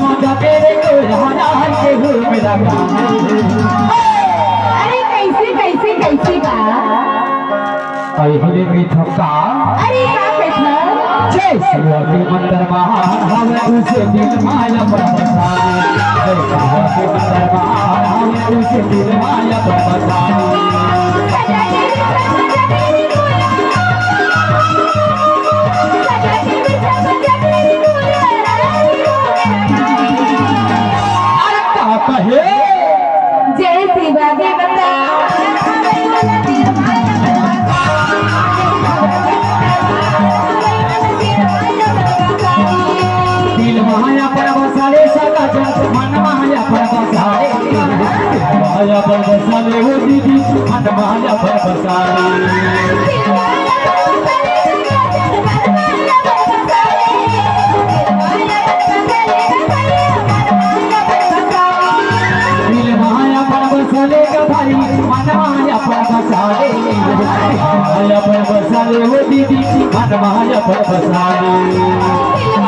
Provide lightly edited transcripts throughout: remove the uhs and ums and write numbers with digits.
मजा तेरे को हरा के हो मेरा अरे कैसे कैसे कैसे का अहिले मीठा का अरे का बैठा जय शिवा के मंदिर महान हमें उसे दिल माया पर बसाने जय शिवा के मंदिर महान हमें उसे दिल माया पर बसाने जय शिवा के दिल माया पर बसाले सदा जग मन माया पर बसाले माया पर बसाले हो दीदी मन माया पर बसाले भाई मन माया पर बसाले माया पर बसाले हो दीदी मन माया पर बसाले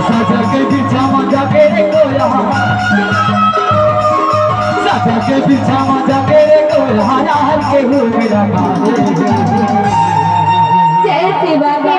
सजा के पीछा मजा के रे कोया सजा के पीछा मजा के रे कोया हर के हो मेरा जय शिवा के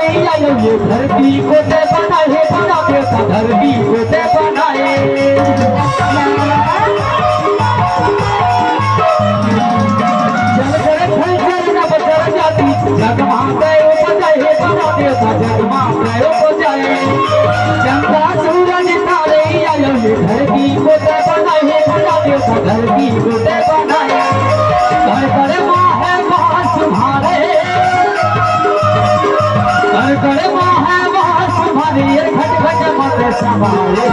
धरती को ते बनाए बना देवता धरती को ते बनाए जल करे फल जल न बचर जाती जग माता उपजाए बना देवता जग माता उपजाए चंदा सूरज तारे आयो ये धरती को ते बनाए बना देवता धरती को ते बनाए कर करे माँ है माँ तुम्हारे कर करे माँ है माँ तुम्हारी ये घट घट मत संभाले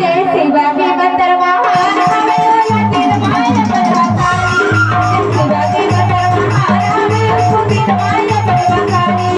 जय शिवा के मंदिर महान हमें दिल माया पर बसानी जय शिवा के मंदिर महान हमें उसको दिल माया पर बसानी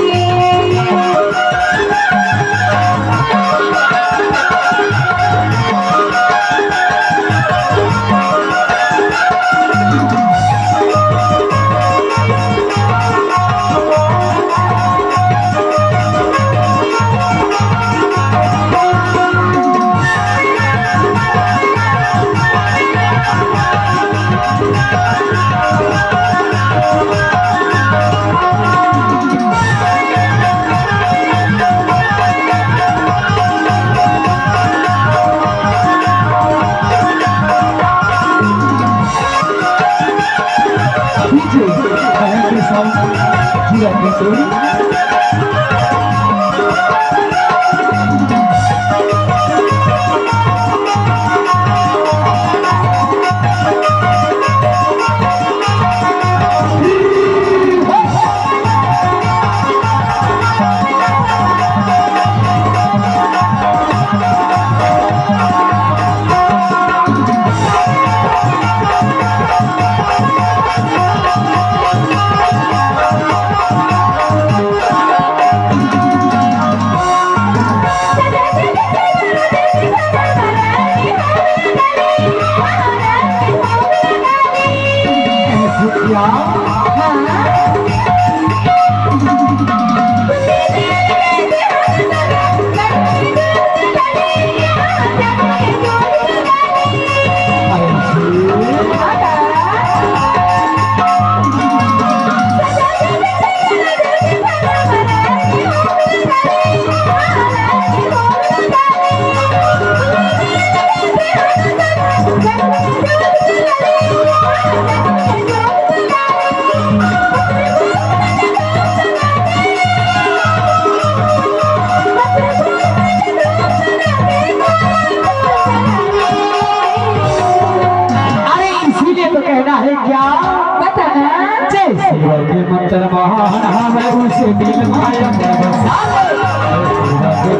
मंत्र महान हवे उसे दिल माया बसावे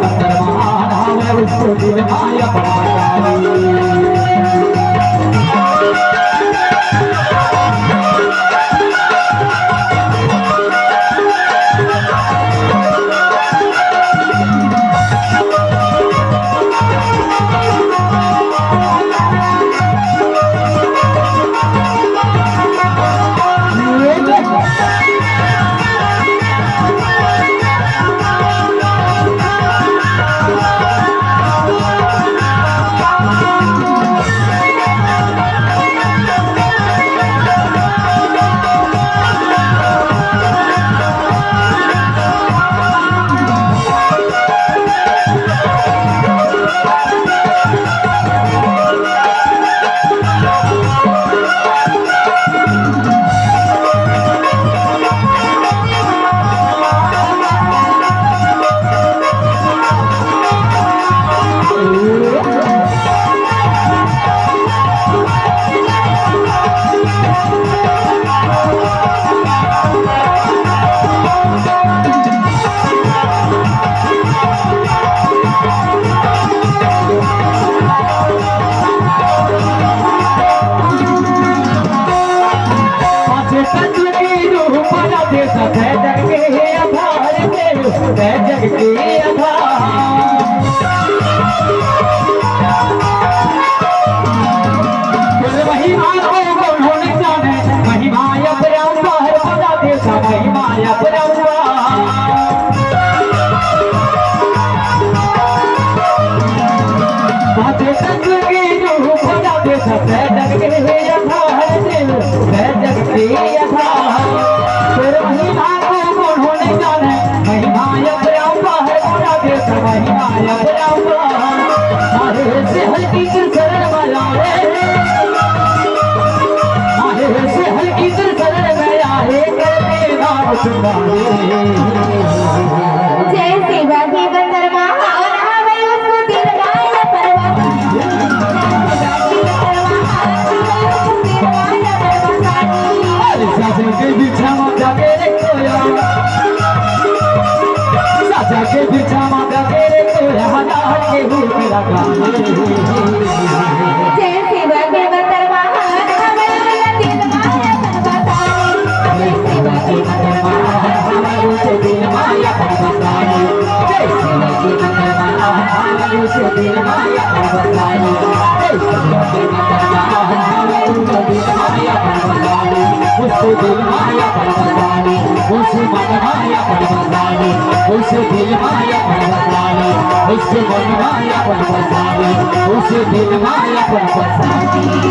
मंत्र महान हवे उसको दिल माया बसावे उसे दिल माया पर बसावे